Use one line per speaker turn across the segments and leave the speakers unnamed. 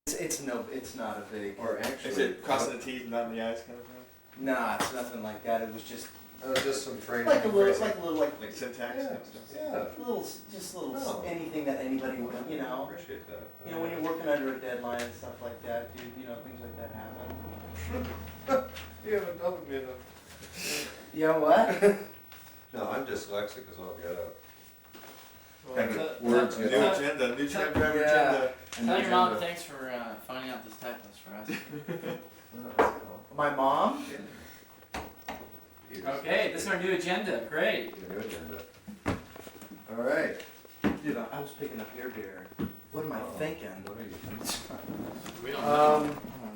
It's not a big.
Or actually,
Is it crossing the T's and dotting the I's kind of thing?
Nah, it's nothing like that. It was just
just some phrasing.
like a little,
Like syntax
Yeah,
kind of stuff?
yeah.
little anything that anybody would, you
I
know.
appreciate that.
You know, when you're working under a deadline and stuff like that, dude, you know, things like that happen.
You haven't told me enough.
You know what?
No, I'm dyslexic as all get out.
Words, new agenda, new tram driver agenda.
Tell your mom thanks for finding out this typos for us.
My mom?
Okay, this is our new agenda. Great.
New agenda. All right.
Dude, I was picking up your beer. What am I thinking?
What are you thinking?
We don't know.
I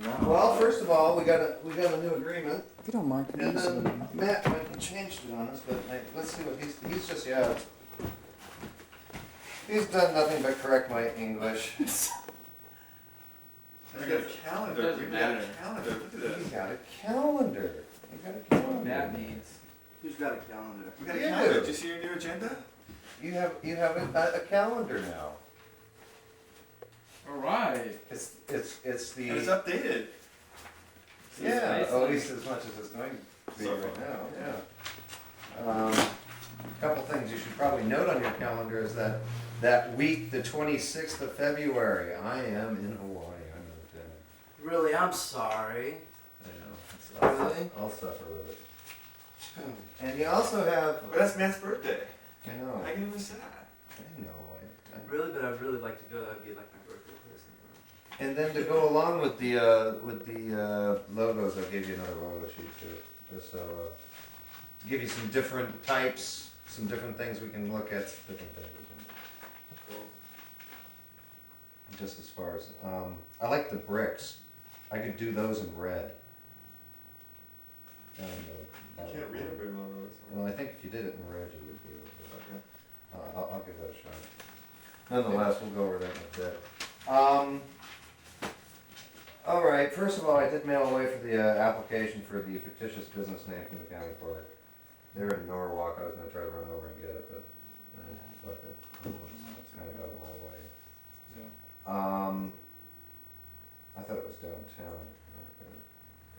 don't know.
Well, first of all, we got a new agreement,
If you don't mind, can
and
you
then Matt went and changed it on us. But let's see what he's just he's done nothing but correct my English.
We got a calendar.
Doesn't
We got a
matter.
calendar. Look at
He
this.
got a calendar. He got a calendar.
That means.
Who's got a calendar?
We got a
You
calendar.
do.
Did you see your new agenda?
You have a calendar now.
All right.
It's the
And it's updated.
yeah,
It's
at
nice.
least as much as it's going to be
So
right
far.
now. Yeah. Couple things you should probably note on your calendar is that week, the 26th of February, I am in Hawaii. I'm in the
Really, I'm sorry.
I know.
Really?
I'll suffer with it. And you also have.
But that's Matt's birthday.
I know.
I can miss that.
I know.
Really, but I'd really like to go. That'd be like my birthday present.
And then to go along with the logos, I gave you another logo sheet too, just so to give you some different types, some different things we can look at, different things we can.
Cool.
Just as far as I like the bricks. I could do those in red. Down the
I
bottom
can't read
corner.
it very well.
Well, I think if you did it in red, you would be able to.
Okay.
I'll give that a shot. Nonetheless, we'll go over that in a bit. All right, first of all, I did mail away for the application for the fictitious business name from the county clerk. They're in Norwalk. I was going to try to run over and get it, but fuck it. It's kind of out of my way.
Yeah.
I thought it was downtown.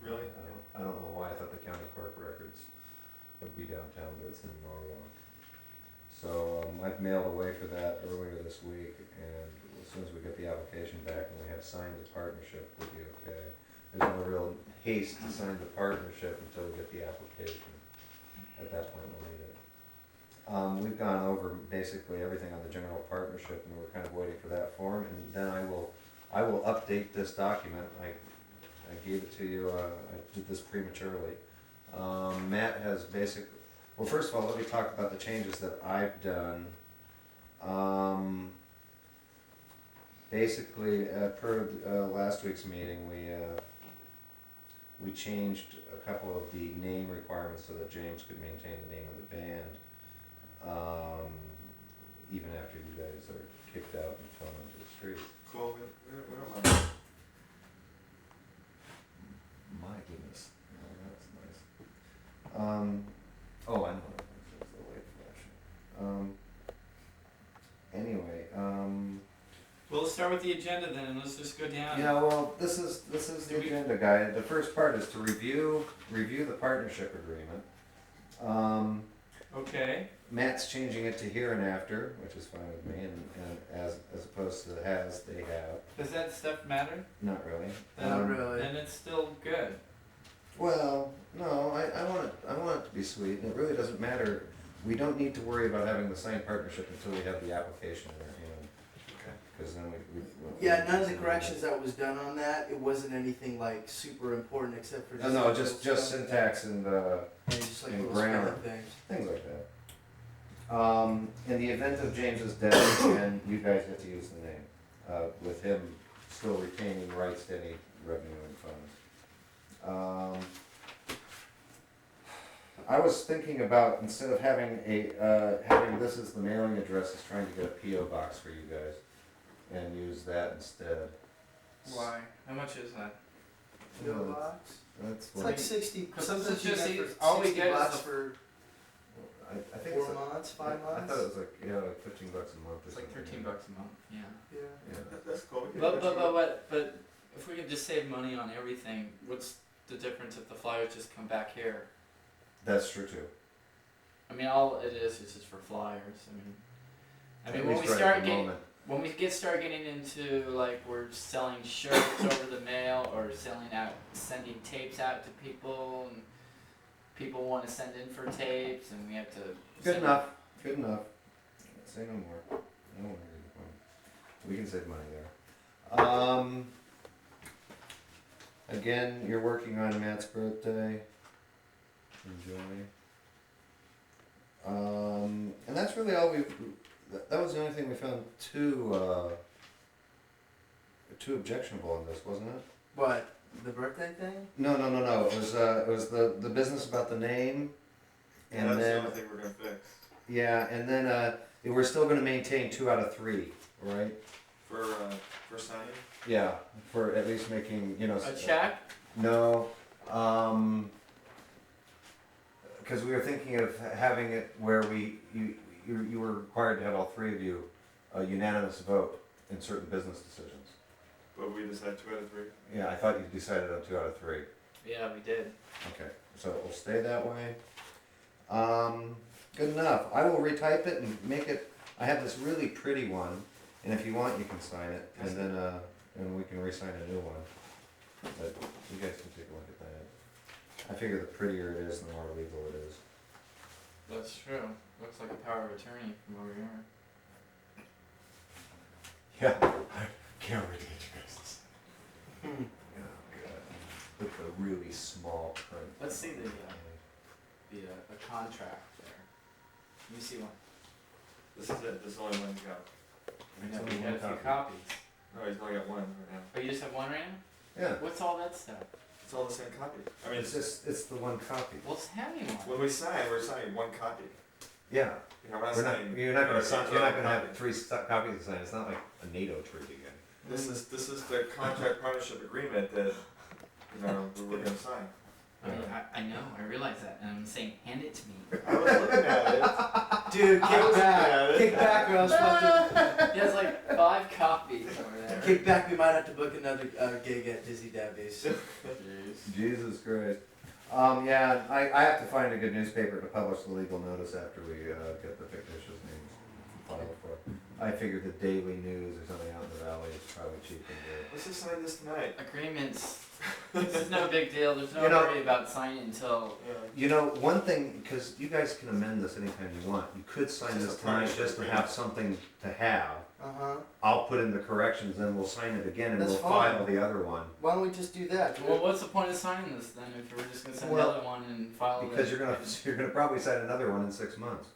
Really?
I don't know why I thought the county clerk records would be downtown, but it's in Norwalk. So I've mailed away for that earlier this week, and as soon as we get the application back and we have signed the partnership, we'll be okay. There's no real haste to sign the partnership until we get the application. At that point, we'll need it. We've gone over basically everything on the general partnership, and we're kind of waiting for that form, and then I will update this document. I gave it to you. I did this prematurely. Matt has well, first of all, let me talk about the changes that I've done. Basically, per last week's meeting, we changed a couple of the name requirements so that James could maintain the name of the band, even after you guys are kicked out and thrown onto the street.
Cool. We don't mind.
My goodness, oh, that's nice. Oh, I know. That's the light flashing. Anyway,
Well, let's start with the agenda then, and let's just go down.
yeah. Well, this is the agenda, guy. The first part is to review the partnership agreement.
Okay.
Matt's changing it to here and after, which is fine with me, and as opposed to has, they have.
Does that stuff matter?
Not really.
Not really.
Then it's still good.
Well, no, I want it to be sweet, and it really doesn't matter. We don't need to worry about having the signed partnership until we have the application in our hand,
Okay.
because then we
Yeah, none of the corrections that was done on that, it wasn't anything like super important except for
No,
like
just
little stuff.
syntax and
And just like
and
little
grammar.
spelling things.
things like that. In the event of James's death, and you guys get to use the name, with him still retaining rights to any revenue and funds. I was thinking about, instead of having having this as the mailing address, is trying to get a P.O. box for you guys, and use that instead.
Why? How much is that?
PO box?
That's
It's
what
like 60.
Because
Sometimes
it's
you
just
get for
all we
60
get is
bucks
the-
for.
I think
4
it's like,
months, 5
I
months.
thought it was like, yeah, like $15 a month or
It's like
something.
$13 a month. Yeah.
Yeah.
Yeah.
That's cool. We can
But
negotiate.
but if we could just save money on everything, what's the difference if the flyers just come back here?
That's true too.
I mean, all it is just for flyers. I
At
mean, when
least
we
right
start
at the
getting
moment.
when we start getting into like we're selling shirts over the mail or sending tapes out to people, and people want to send in for tapes, and we have to.
Good enough. Good enough. Say no more. No more. We can save money there. Again, you're working on Matt's birthday. Enjoy. And that's really all that was the only thing we found too objectionable in this, wasn't it?
What? The birthday thing?
No. It was the business about the name, and
That's the
then
only thing we're gonna fix.
yeah, and then we're still going to maintain 2 out of 3, right?
For signing?
Yeah, for at least making
A check.
No, because we were thinking of having it where you were required to have all 3 of you a unanimous vote in certain business decisions.
But we decided 2 out of 3.
Yeah, I thought you decided on 2 out of 3.
Yeah, we did.
Okay, so it will stay that way. Good enough. I will retype it and make it. I have this really pretty one, and if you want, you can sign it, and then and we can re-sign a new one. But you guys can take a look at that. I figure the prettier it is, the more legal it is.
That's true. Looks like a power of attorney from over here.
Yeah, I can't wait to get you guys to sign.
Hmm.
Oh god, with the really small print.
Let's see the contract there. Let me see one.
This is it. This is the only one you got.
I know we had a few copies.
No, he's only got 1 right now.
Oh, you just have one right now?
Yeah,
What's all that stuff?
It's all the same copy. I mean,
it's the one copy.
Well, hand me one.
when we sign, we're signing 1 copy.
Yeah,
You know, we're not
we're not,
signing.
you're not gonna sign,
each
you're not
other
gonna have
copy.
3 copies to sign. It's not like a NATO treaty again.
This is the contract partnership agreement that we're gonna sign.
I know, I realize that, and I'm saying, hand it to me.
I was looking at it.
Dude,
I
kick
was
back.
looking at it.
Kick back or else we'll have
He has like 5 copies over
to,
there.
kick back, we might have to book another gig at Dizzy Debbie's.
Jeez.
Jesus Christ. Yeah, I have to find a good newspaper to publish the legal notice after we get the fictitious names filed for. I figured the Daily News or something out in the valley is probably cheap and good.
Let's just sign this tonight.
Agreements. This is no big deal. There's no
You know-
worry about signing until.
Yeah.
You know, one thing, because you guys can amend this anytime you want, you could sign
Just
this
a
tonight
partnership
just to
agreement.
have something to have.
Uh-huh.
I'll put in the corrections, then we'll sign it again and
That's
we'll
fine.
file the other one.
Why don't we just do that?
Well, what's the point of signing this then if we're just gonna send
Well,
another one and file it?
Because you're gonna probably sign another one in 6 months.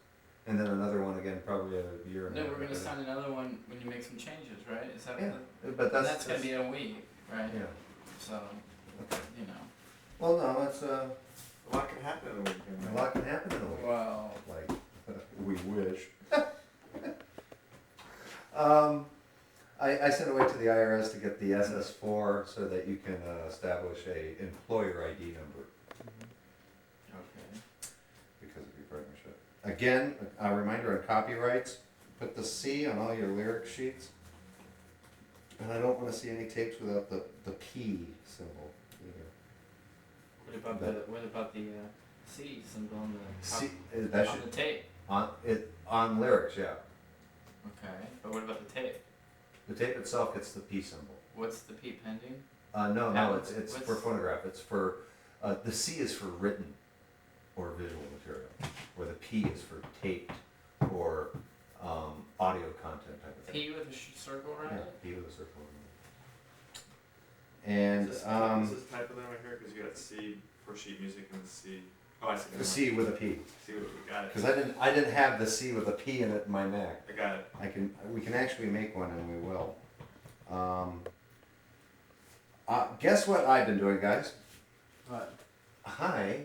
And then another one again, probably a year and a
No,
half.
we're gonna
after
sign another one when you make some changes, right? Is that
Yeah,
what
but
the,
that's.
that's gonna be a week, right?
Yeah,
So,
okay.
you know.
Well, no, it's,
A lot can happen in a weekend.
a
right?
lot can happen in a week.
Well,
Like, we wish. I sent away to the IRS to get the SS4 so that you can establish a employer ID number
okay.
because of your partnership. Again, a reminder on copyrights, put the C on all your lyric sheets. And I don't want to see any tapes without the P symbol either.
What about the C symbol on the
C, that
on
should,
the tape?
on lyrics, yeah.
Okay, but what about the tape?
The tape itself gets the P symbol.
What's the P pending?
No,
What's-
it's for
what's-
phonograph. It's for, the C is for written or visual material, or the P is for taped or audio content type of thing.
P with a circle around
Yeah,
it?
P with a circle. And
Is this typo then right here? Because you got C for sheet music and the C. Oh, I see.
the C with a P,
C with we got it.
because I didn't have the C with a P in it in my Mac.
I got it.
We can actually make one, and we will. Guess what I've been doing, guys?
What?
I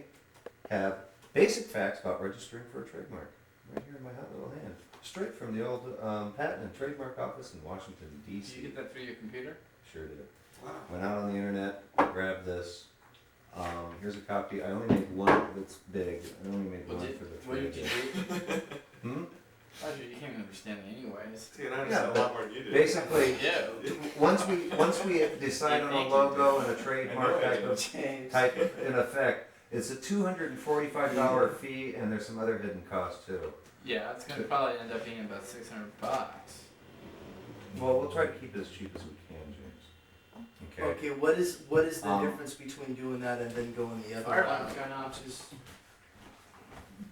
have basic facts about registering for a trademark right here in my hot little hand, straight from the old Patent and Trademark Office in Washington
Did you
D.C.
get that through your computer?
Sure did.
Wow.
Went out on the internet, grabbed this. Here's a copy. I only made one that's big. I only made
What
one
did,
for the
what
three
did
of
you
you.
do?
Hmm?
Roger, you can't understand me anyways.
See, and I understand a lot more than you do.
Basically,
Yeah.
once we decide on a logo and a trademark
I know I
type
do.
of
James.
in effect, it's a $245 fee, and there's some other hidden costs too.
Yeah, it's gonna probably end up being about $600.
Well, we'll try to keep it as cheap as we can, James. Okay.
Okay, what is the
Um,
difference between doing that and then going the other
Fire
route?
alarm's going off.
Which is,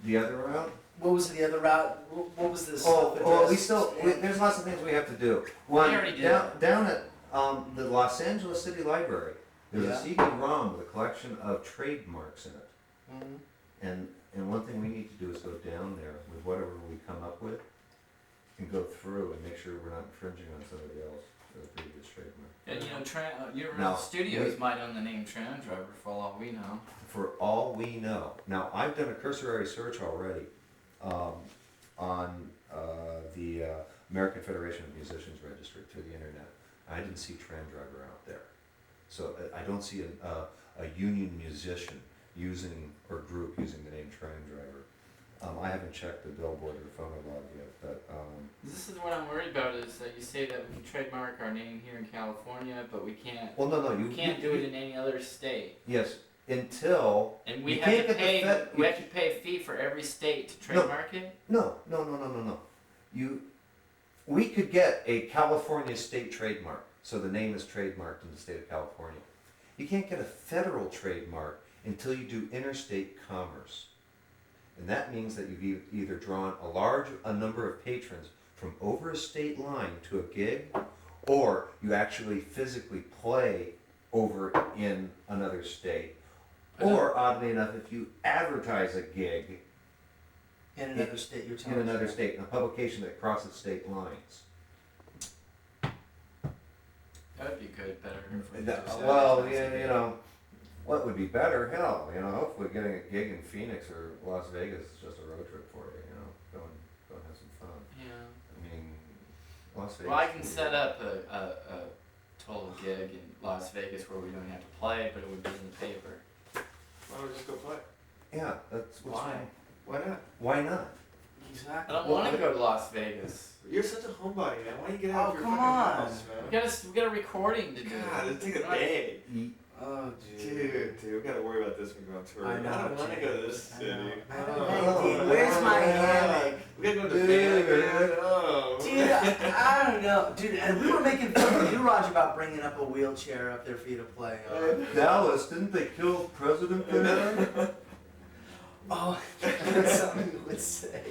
The other route?
what was the other route? What was this?
There's lots of things we have to do. One,
We already did.
down at the Los Angeles City Library, there's
Yeah.
a CD-ROM with a collection of trademarks in it.
Mhm.
And one thing we need to do is go down there with whatever we come up with and go through and make sure we're not infringing on somebody else for the previous trademark.
And you know, Universal
Now,
Studios might own the name Tram Driver for all we know.
For all we know. Now, I've done a cursory search already on the American Federation of Musicians Registry through the internet. I didn't see Tram Driver out there. So I don't see a union musician using, or group using the name Tram Driver. I haven't checked the Billboard or the Phonolog yet, but
This is what I'm worried about is that you say that we can trademark our name here in California, but we can't.
well, no,
We can't do it in any other state.
Yes, until
And we
You
have
can't
to
get the
pay.
Fed-
We have to pay a fee for every state to trademark it.
no. We could get a California state trademark, so the name is trademarked in the state of California. You can't get a federal trademark until you do interstate commerce. And that means that you've either drawn a number of patrons from over a state line to a gig, or you actually physically play over in another state. Or, oddly enough, if you advertise a gig
In another state, you're
in
telling me.
another state, in a publication that crosses state lines.
That would be good, better. if we
That-
just
Well,
advertise it.
you know, what would be better? Hell, hopefully getting a gig in Phoenix or Las Vegas is just a road trip for you, go and have some fun.
Yeah.
I mean, Las Vegas.
Well, I can set up a total gig in Las Vegas where we don't have to play, but it would be in the paper.
Why don't we just go play?
Yeah, that's what's
Why?
wrong.
Why not?
Why not?
I
Exactly.
don't want to go to Las Vegas.
You're such a homebody, man. Why don't you get out
Oh,
of your
come
fucking
on.
house, man?
We got a recording to do.
God, it'll take a
Right.
day.
Oh,
Dude, we gotta worry about this when we go on tour.
I know,
don't want to go to this
I
city.
know.
Oh,
Hey, dude, where's my hammock?
We gotta go to
Dude.
Vegas. Oh.
Dude, I don't know. Dude, and we were making fun of you, Roger, about bringing up a wheelchair up there for you to play on.
Dallas, didn't they kill President there?
Oh, that's something you would say.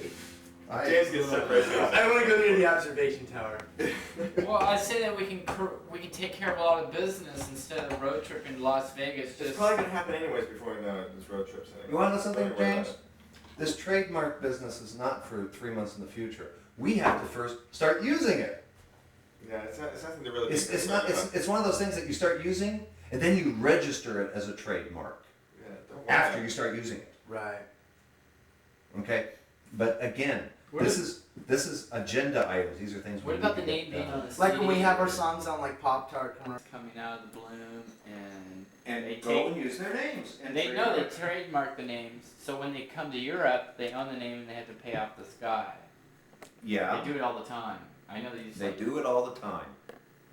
James gets separated.
I want to go near the observation tower.
Well, I say that we can take care of a lot of business instead of road tripping to Las Vegas.
It's
Just
probably gonna happen anyways before we know it. This road trip's anyway.
You want to know something,
Don't worry about
James? This trademark business is not for 3 months in the future. We have to first start using it.
it. Yeah, it's nothing to really.
It's
be
not.
concerned about.
It's one of those things that you start using, and then you register it as a trademark
Yeah, don't worry
after
about
you start using it.
Right.
Okay, but again,
What
this is agenda items. These are things.
what
we
about the
need to
name
get
being
done.
on the
Like
CD?
when we have our songs on like Pop Tart commercials.
coming out of the bloom and
And
they
go
take
and use their names.
and they know they trademark the names. So when they come to Europe, they own the name and they have to pay off the sky.
Yeah,
They do it all the time. I know these.
they
like,
do it all the time.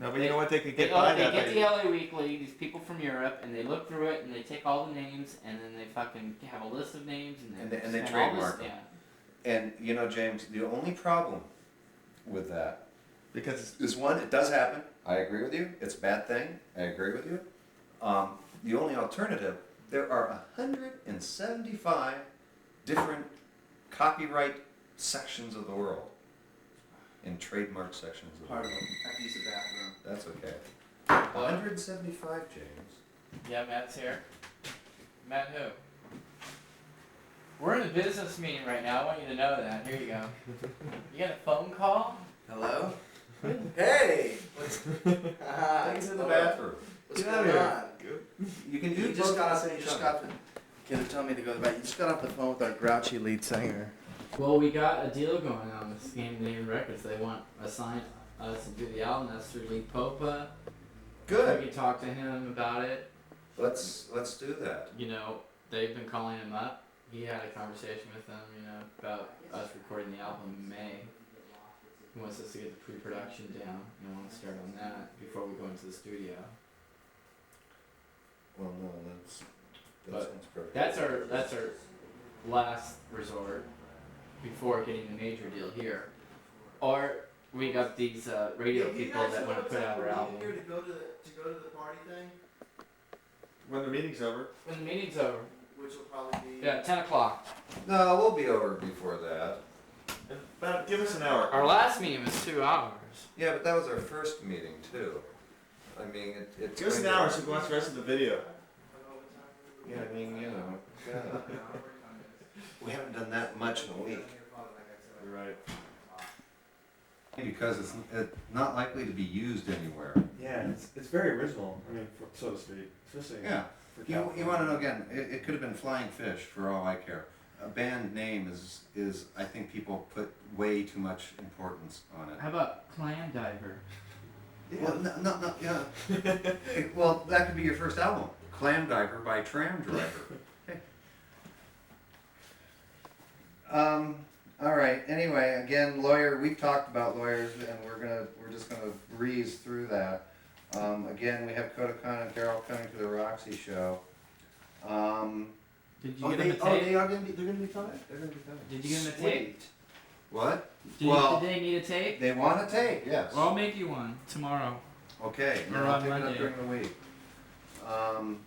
No, but you know what? They could
They,
get by
they
that.
get
by-
the LA Weekly, these people from Europe, and they look through it and they take all the names and then they fucking have a list of names and they
And they
spend all
trademark
this,
them.
yeah.
And James, the only problem with that
because it's
is one, it does happen. I agree with you. It's a bad thing. I agree with you. The only alternative, there are 175 different copyright sections of the world and trademark sections of the
Pardon
world.
me. I have to use the bathroom.
That's okay.
Hello?
175, James.
Yeah, Matt's here. Matt who? We're in a business meeting right now. I want you to know that. Here you go. You got a phone call?
Hello? Hey! What's
Things in the bathroom.
What's
Get out
going
of
on?
You can
You
do
just
both
got
at
off.
the same
You just
time.
got the. Can tell me to go to the back. You just got off the phone with our grouchy lead singer.
Well, we got a deal going on with Scandinavian Records. They want us to do the album. That's through Lee Popa. We
Good.
can talk to him about it.
Let's do that.
You know, they've been calling him up. He had a conversation with them, you know, about us recording the album in May. He wants us to get the pre-production down. We want to start on that before we go into the studio.
Well, no, that sounds perfect.
That's our last resort before getting the major deal here. Or we got these radio people that want to put out our album.
Here to go to the party thing,
When the meeting's over.
When the meeting's over.
which will probably be.
Yeah, 10 o'clock.
No, we'll be over before that.
About, give us an hour.
Our last meeting was 2 hours.
Yeah, but that was our first meeting too. I mean, it's.
Give us an hour so we can watch the rest of the video.
Yeah, I mean, you know, yeah. We haven't done that much in a week.
You're right.
Because it's not likely to be used anywhere.
Yeah, it's very original. I mean, so to speak, especially.
Yeah.
For
You want to know again? It could have been Flying Fish for all I care. A band name is I think people put way too much importance on it.
How about Clam Diver?
Well, no, yeah. Well, that could be your first album, Clam Diver by Tram Driver. Hey. All right. Anyway, again, lawyer. We've talked about lawyers, and we're just gonna breeze through that. Again, we have Kodakon and Carol coming to the Roxy show.
Did you get him a tape?
They're gonna be coming?
They're gonna be coming.
Did you get him a tape?
What?
Did they need a tape?
They want a tape, yes.
Well, I'll make you one tomorrow.
Okay,
Or
I'll
on
pick it
Monday.
up during the week.
Or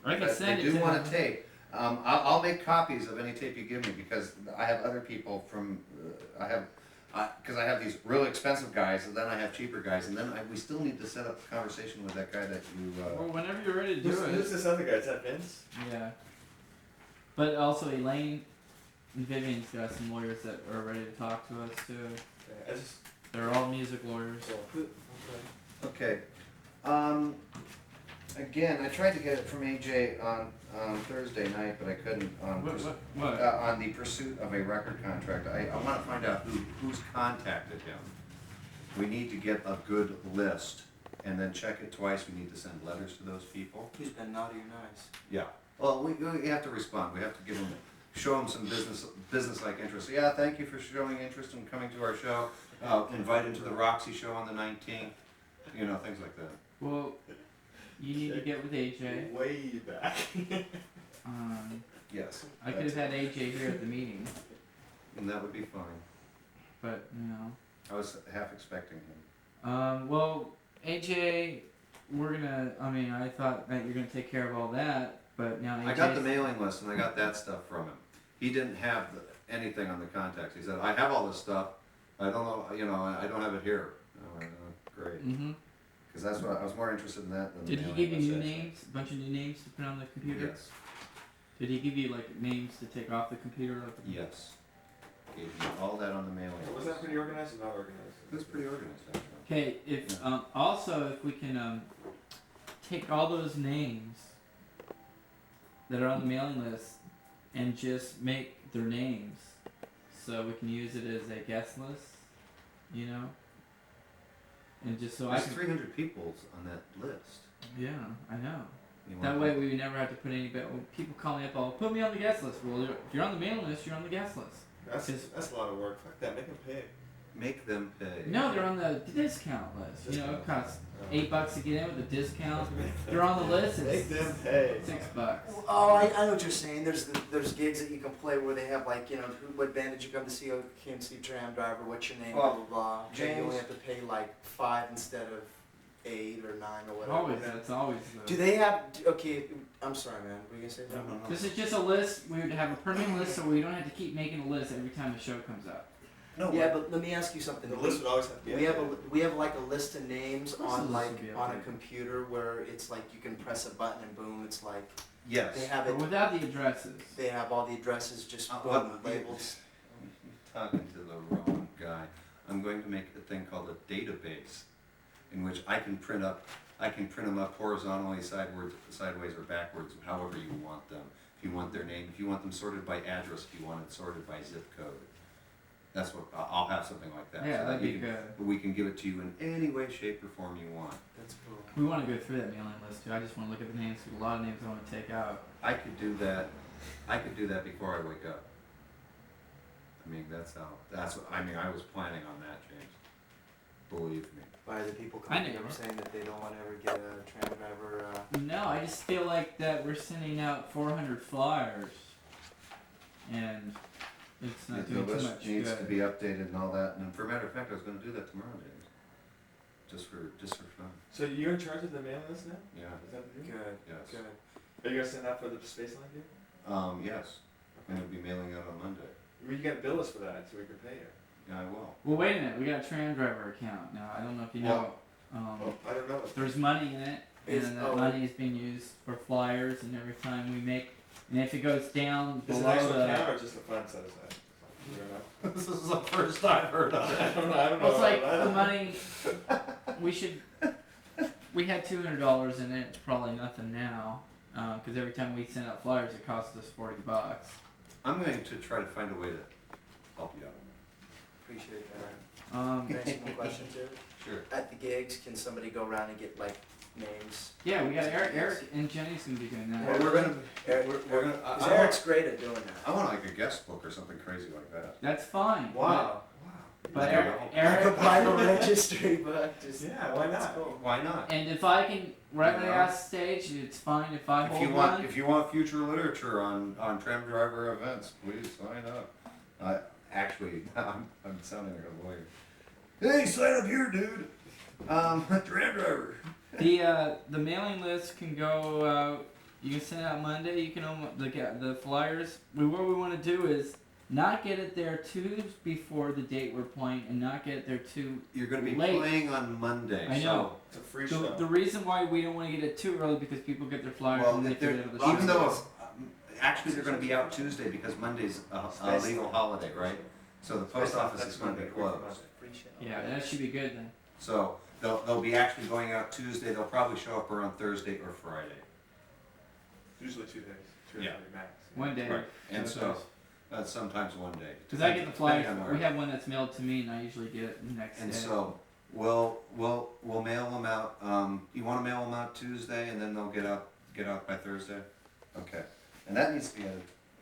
I can
But
send
they
it
do
to
want
them.
a tape. I'll make copies of any tape you give me because I have other people from, because I have these really expensive guys and then I have cheaper guys and then we still need to set up a conversation with that guy that you,
Well, whenever you're ready to do
Who's
it.
this other guy? Is that Vince?
Yeah. But also Elaine and Vivian's got some lawyers that are ready to talk to us too.
I just.
They're all music lawyers.
okay. Again, I tried to get it from AJ on Thursday night, but I couldn't
What?
on the pursuit of a record contract. I want to find out who's contacted him. We need to get a good list and then check it twice. We need to send letters to those people.
Who's been naughty or nice?
Yeah. Well, we have to respond. We have to give them, show them some business-like interest. Yeah, thank you for showing interest in coming to our show. Invite him to the Roxy show on the 19th. You know, things like that.
Well, you need to get with AJ.
Way back.
Yes.
I could have had AJ here at the meeting,
And that would be fine.
but you know.
I was half expecting him.
Well, AJ, I thought that you're gonna take care of all that, but now AJ.
I got the mailing list and I got that stuff from him. He didn't have anything on the contacts. He said, I have all this stuff. I don't know, I don't have it here. I went, great.
Mm-hmm.
Because that's what I was more interested in that than the
Did he
mailing
give you
list,
new
actually.
names? A bunch of new names to put on the computer?
Yes.
Did he give you like names to take off the computer?
Yes. Gave me all that on the mailing list.
Was that pretty organized or not organized?
It was pretty organized, actually.
Okay, if also if we can take all those names that are on the mailing list and just make their names, so we can use it as a guest list, you know, and just so I
There's
can.
300 people on that list.
Yeah, I know.
You
That
want
way we would never have to put any. People call me up, all put me on the guest list. Well, if you're on the mailing list, you're on the guest list.
That's a lot of work. Fuck that. Make them pay.
make them pay.
No, they're on the discount list. You know, it costs $8 to get in with a discount. They're on the list.
Make
It's
them pay.
$6.
Oh, I know what you're saying. There's gigs that you can play where they have like, you know, what band did you come to see? Oh, came to see Tram Driver. What's your name?
Well,
Blah blah blah. And you
James-
only have to pay like 5 instead of 8 or 9 or whatever.
Always, that's always.
Do they have? Okay, I'm sorry, man. Were you gonna say
No,
something?
no, no.
This is just a list. We would have a permanent list, so we don't have to keep making a list every time the show comes up.
No,
Yeah, but let me ask you something.
The list would always have to be.
We have like a list of names
Of course the
on
list
like
would be
on a
updated.
computer where it's like you can press a button and boom, it's like
yes.
they have
But
it.
without the addresses.
They have all the addresses just boom
What-
labels.
You're talking to the wrong guy. I'm going to make a thing called a database, in which I can print them up horizontally, sideways, or backwards, however you want them. If you want their name, if you want them sorted by address, if you want it sorted by zip code. That's what, I'll have something like that.
Yeah,
so that
that'd be
you can-
good.
We can give it to you in any way, shape, or form you want.
That's cool.
We want to go through that mailing list too. I just want to look at the names. There's a lot of names I want to take out.
I could do that before I wake up. I mean, that's what, I mean, I was planning on that, James. Believe me.
Why are the people
I
coming
knew.
up saying that they don't want to ever get a tram driver?
No, I just feel like that we're sending out 400 flyers, and it's not
The
doing too
list
much
needs to
good.
be updated and all that, and for a matter of fact, I was gonna do that tomorrow, James. Just for fun.
So you're in charge of the mailing list now?
Yeah,
Is that the deal?
Good.
yes.
Good.
Are you gonna send out for the space line deal?
Yes. I'm gonna be mailing out on Monday.
I mean, you gotta bill us for that so we can pay you.
Yeah, I will.
Well, wait a minute. We got a tram driver account now. I don't know if you know.
Oh, I don't know.
There's money in it,
Is-
and that
oh.
money is being used for flyers. And every time we make, and if it goes down
Is it an
below
actual
the,
account or just a fund set aside? You don't know?
This is the first I've heard of it.
I don't know.
well, it's like
I
the
don't-
money. We had $200 in it. It's probably nothing now, because every time we send out flyers, it costs us $40.
I'm going to try to find a way to help you out.
Appreciate that.
Um,
Can I ask you one question too?
Sure.
At the gigs, can somebody go around and get like names?
yeah, we got Eric and Jenny's gonna be doing that.
Well, we're gonna,
Eric,
we're gonna,
Cause Eric's great at doing that.
I want like a guest book or something crazy like that.
That's fine.
Wow.
But
I don't
Eric,
know.
Like a
Eric,
Bible registry book. Just,
Yeah, why
that's
not?
cool.
Why not?
and if I can right
You know?
off stage, it's fine if I
If
hold
you want,
one.
if you want future literature on tram driver events, please sign up. Actually, I'm sounding like a lawyer. Hey, sign up here, dude. Tram driver.
The mailing list can go out. You can send it out Monday. You can the flyers. What we want to do is not get it there too before the date we're playing, and not get it there too.
You're gonna be
Late.
playing on Monday.
I know.
It's a free
The
show.
reason why we don't want to get it too early because people get their flyers
Well,
and they
they're-
forget about the
even
show.
though actually they're gonna be out Tuesday because Monday's a legal holiday, right? So the post office is gonna be closed.
Free show.
Yeah, that should be good then.
So they'll be actually going out Tuesday. They'll probably show up around Thursday or Friday.
Usually 2 days. 2 or
Yeah.
3 max.
One day.
Right. And
Both
so
days.
sometimes one day.
Because I get the flyers.
Depending on
We
where.
have one that's mailed to me, and I usually get it the next
And
day.
so we'll mail them out. You want to mail them out Tuesday, and then they'll get out by Thursday. Okay. And that needs to be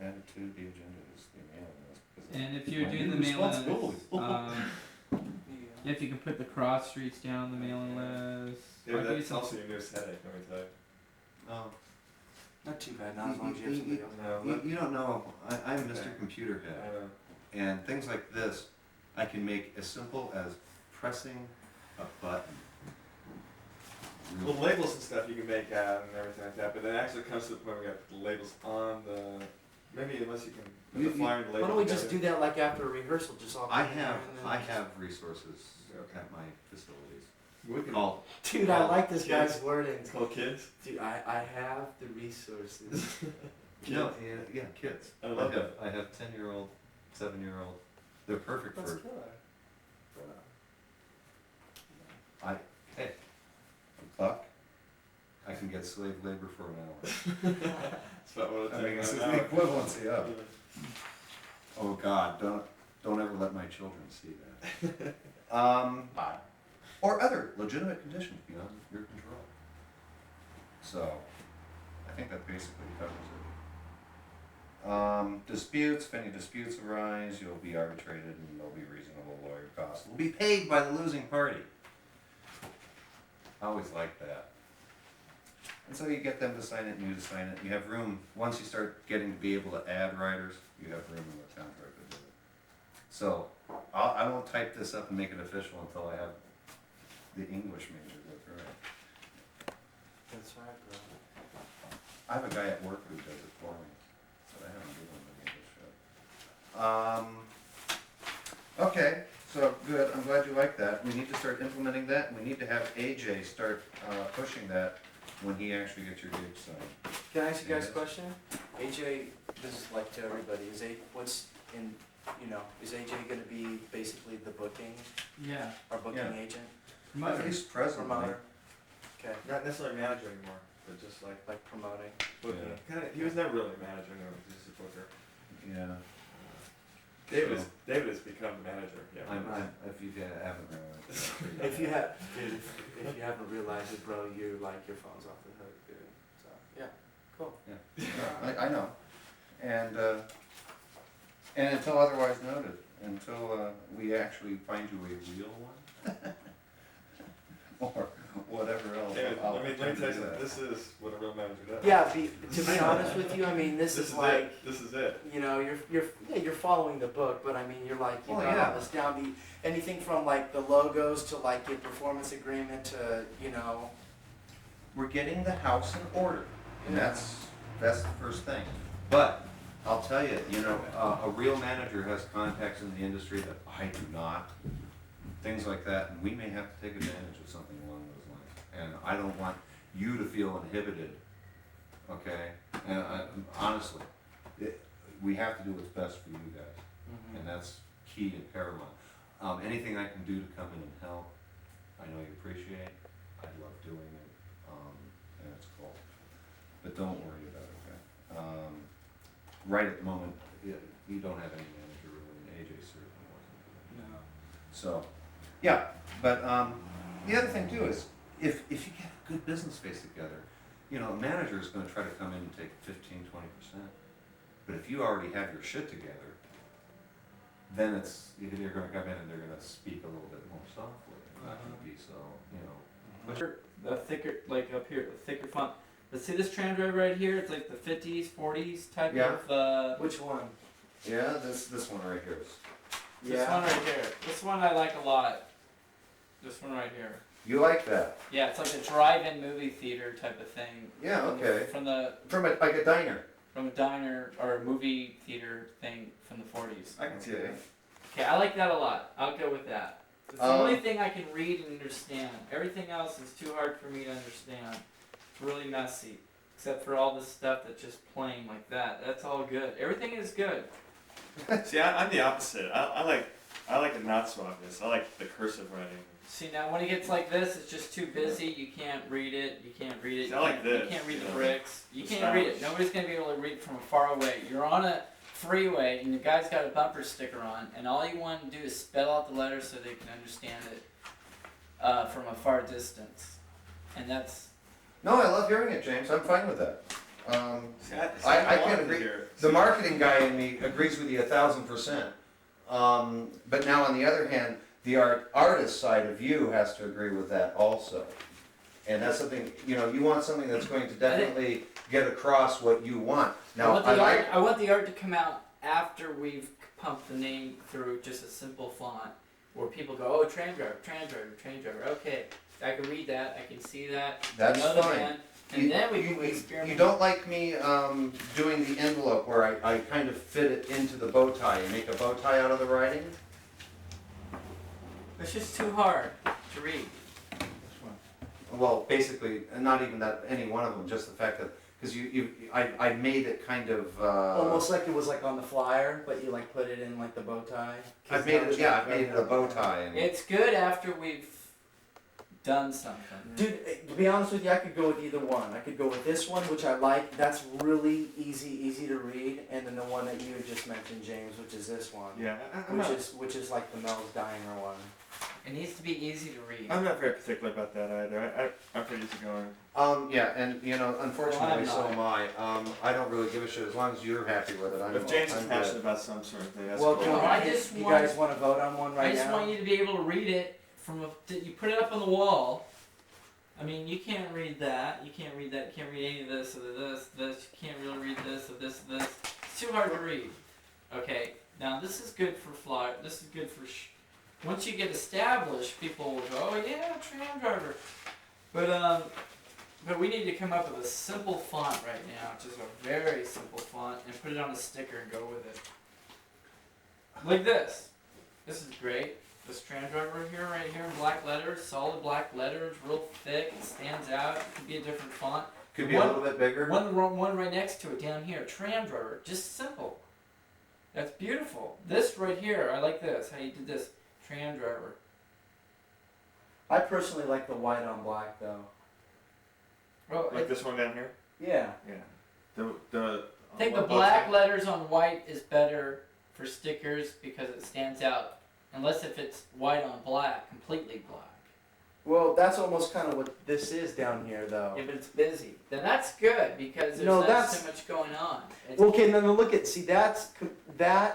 added to the agenda. Is the mailing list, 'cause
And if
it's
you're
my
doing
new
the mailing
responsibility.
list, if you can put the cross streets down the mailing list.
Yeah,
I'll give you
that's
some-
also your newest headache, let me tell you.
Oh.
Not too bad. Not as long as you have somebody else.
No,
You don't know. I'm Mr.
Okay.
Computer
I
Head.
know.
And things like this, I can make as simple as pressing a button.
Well, labels and stuff you can make out and everything like that, but then it actually comes to the point where we got the labels on the, maybe unless you can put the flyer and the label
Why don't we just
together.
do that like after a rehearsal? Just all.
I
put it in there
have
and then
I
just-
have resources
Okay.
at my facilities
We can,
called
Dude, I like this
Kids.
guy's wording.
it's called kids.
Dude, I have the resources.
no, yeah, kids.
I love that.
I have 10-year-old, 7-year-old. They're perfect
That's
for
good.
hey, a buck. I can get slave labor for an hour.
That's about what it's
I mean, this is
like
the
now.
equivalency of it. Oh God, don't ever let my children see that. Or other legitimate conditions beyond your control. So, I think that basically covers it. Disputes, if any disputes arise, you'll be arbitrated and there'll be reasonable lawyer costs. Will be paid by the losing party. I always like that. And so you get them to sign it and you to sign it. You have room, once you start getting to be able to add writers, you have room in the contract to do it. So, I won't type this up and make it official until I have the English major go through it.
That's right, bro.
I have a guy at work who does it for me, so I haven't given him the English yet. Okay, so good, I'm glad you like that. We need to start implementing that, and we need to have AJ start pushing that when he actually gets your gig signed.
Can I ask you guys a
Yes.
question? AJ, this is like to everybody. Is AJ gonna be basically the booking,
Yeah.
our booking
Yeah.
agent,
At least presently.
promoter? Okay,
Not necessarily manager anymore, but just like
like promoting.
booking.
Yeah.
Kinda, he was never really a manager, no, he was just a booker.
Yeah.
David has become the manager. Yeah.
If you haven't realized.
If you have, dude, if you haven't realized it, bro, you're like your phone's off the hook, dude. So yeah, cool.
Yeah, I know. And until otherwise noted, until we actually find you a real one, or whatever else.
David,
I'll
let me tell you
do
something.
that.
This is what a real manager does.
Yeah, to be honest with you, I mean, this is like,
it. This is it.
you know, you're following the book, but I mean, you're like, you
Oh,
got
yeah.
all this down. Anything from like the logos to like your performance agreement to, you know.
We're getting the house in order, and that's the first thing. But I'll tell you, you know, a real manager has contacts in the industry that I do not. Things like that, and we may have to take advantage of something along those lines. And I don't want you to feel inhibited, okay? And honestly, we have to do what's best for you guys, and that's key and paramount. Anything I can do to come in and help, I know you appreciate. I love doing it, and it's cool. But don't worry about it, okay? Right at the moment, you don't have any manager really, and AJ certainly wasn't.
No.
So, yeah, but the other thing too is, if you get a good business face together, you know, a manager is gonna try to come in and take 15-20%. But if you already have your shit together, then you're gonna come in and they're gonna speak a little bit more softly. It's not gonna be so, you know.
The thicker, like up here, the thicker font. But see this tram driver right here? It's like the 50s, 40s type
Yeah.
of.
Which one?
Yeah, this one right here is.
This one right here. This one I like a lot. This one right here.
You like that?
Yeah, it's like a drive-in movie theater type of thing.
Yeah, okay.
From
Like a diner.
a diner or a movie theater thing from the 40s.
I can see it.
Okay, I like that a lot. I'll go with that. It's the only thing I can read and understand. Everything else is too hard for me to understand. It's really messy. Except for all this stuff that's just plain like that. That's all good. Everything is good.
See, I'm the opposite. I like it not so obvious. I like the cursive writing.
See, now when it gets like this, it's just too busy. You can't read it. You can't read it.
See, I like this,
You can't read
you
the
know,
bricks. You
the
can't read it.
stylish.
Nobody's going to be able to read it from far away. You're on a freeway and the guy's got a bumper sticker on, and all you want to do is spell out the letters so they can understand it from a far distance. And that's...
No, I love hearing it, James. I'm fine with that.
See,
I
wanted
can
to
agree.
hear-
The
see,
marketing guy in me agrees with you 1,000%. But now on the other hand, the artist side of you has to agree with that also. And that's something, you know, you want something that's going to definitely get across what you want. Now,
I want the art to come out after we've pumped the name through just a simple font, where people go, oh, tram driver, tram driver, tram driver. Okay, I can read that. I can see that.
That's
I know the
fine.
band, and then we can experiment.
You don't like me doing the envelope where I kind of fit it into the bow tie and make a bow tie out of the writing?
It's just too hard to read.
Well, basically, not even that, any one of them, just the fact that, because I made it kind of,
Almost like it was like on the flyer, but you like put it in like the bow tie.
I've made it a bow tie. And
It's good after we've done something.
Dude, to be honest with you, I could go with either one. I could go with this one, which I like. That's really easy to read, and then the one that you had just mentioned, James, which is this one.
Yeah, I'm not
Which is like the Mel's Diner one.
It needs to be easy to read.
I'm not very particular about that either. I'm pretty easygoing.
yeah, and you know, unfortunately,
Well,
so am I. I don't really give a shit as long as you're happy with it.
If James is
I'm
passionate
good.
about some sort of thing, that's
Well,
cool.
do
I just
you
want-
guys want to vote on one right
I just
now?
want you to be able to read it from you put it up on the wall. I mean, you can't read that. You can't read that. You can't read any of this or this. You can't really read this or this. It's too hard to read. Okay, now this is good for flyer. This is good for. Once you get established, people will go, oh yeah, tram driver. But we need to come up with a simple font right now, just a very simple font, and put it on a sticker and go with it. Like this. This is great. This tram driver right here in black letters, solid black letters, real thick, it stands out. It could be a different font.
Could be a little bit bigger.
One right next to it down here, tram driver, just simple. That's beautiful. This right here, I like this, how you did this, tram driver.
I personally like the white on black though.
Well,
Like this one down here?
Yeah.
Yeah.
I think the black letters on white is better for stickers because it stands out, unless if it's white on black, completely black.
Well, that's almost kind of what this is down here, though.
If it's busy, then that's good because there's
No,
not
that's-
so much going on. It's,
Well, okay, then look at, see, that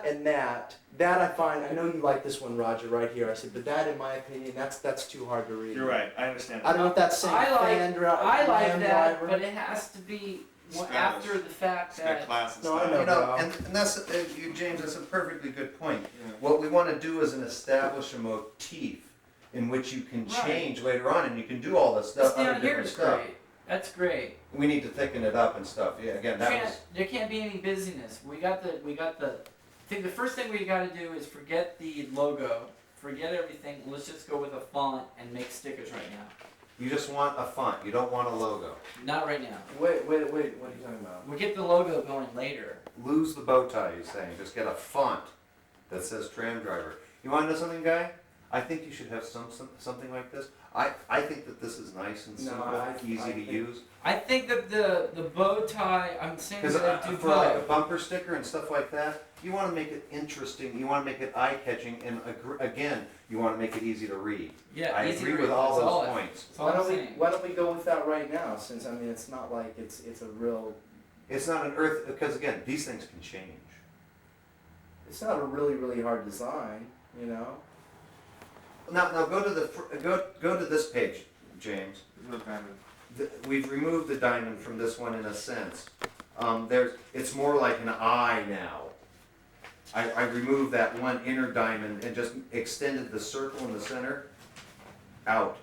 and that I find, I know you like this one, Roger, right here. I said, but that, in my opinion, that's too hard to read.
You're right, I understand.
I don't know if that's saying
I like-
fan driver.
I like
fan
that,
driver.
but it has to be
Stylish.
after the fact
It's got
that.
class and
No, I
style.
know.
You know,
bro.
and that's, James, that's a perfectly good point.
Yeah.
What we wanna do is establish a motif in which you can
Right.
change later on, and you can do all this
This
stuff, other
down here
different
is
stuff.
great. That's great.
We need to thicken it up and stuff, yeah, again, that
Can't-
was,
there can't be any busyness. We got the. I think the first thing we got to do is forget the logo, forget everything. Let's just go with a font and make stickers right now.
you just want a font, you don't want a logo.
Not right now.
Wait, what are you talking about?
We'll get the logo going later.
Lose the bow tie, you're saying, just get a font that says tram driver. You wanna know something, Guy? I think you should have something like this. I think that this is nice and
No,
simple,
I
easy to
think-
use.
I think that the bow tie. I'm saying
Because
that I do
for like a
both.
bumper sticker and stuff like that, you want to make it interesting, you want to make it eye-catching, and again, you want to make it easy to read.
Yeah,
I
easy to
agree
read.
with all
That's
those
it-
points.
That's all I'm saying.
Why don't we go with that right now? Since I mean, it's not like it's a real.
It's not an earth, because again, these things can change.
It's not a really hard design, you know.
Now go to go to this page, James.
There's no diamond.
We've removed the diamond from this one in a sense. It's more like an eye now. I removed that one inner diamond and just extended the circle in the center out.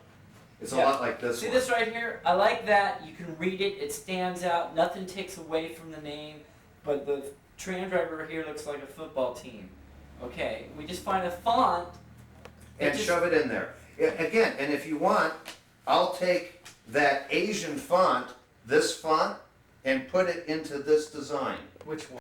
It's a
Yeah.
lot like this
See
one.
this right here? I like that. You can read it. It stands out. Nothing takes away from the name. But the tram driver here looks like a football team. Okay, we just find a font. that
And
just-
shove it in there. Again, and if you want, I'll take that Asian font, this font, and put it into this design.
Which one?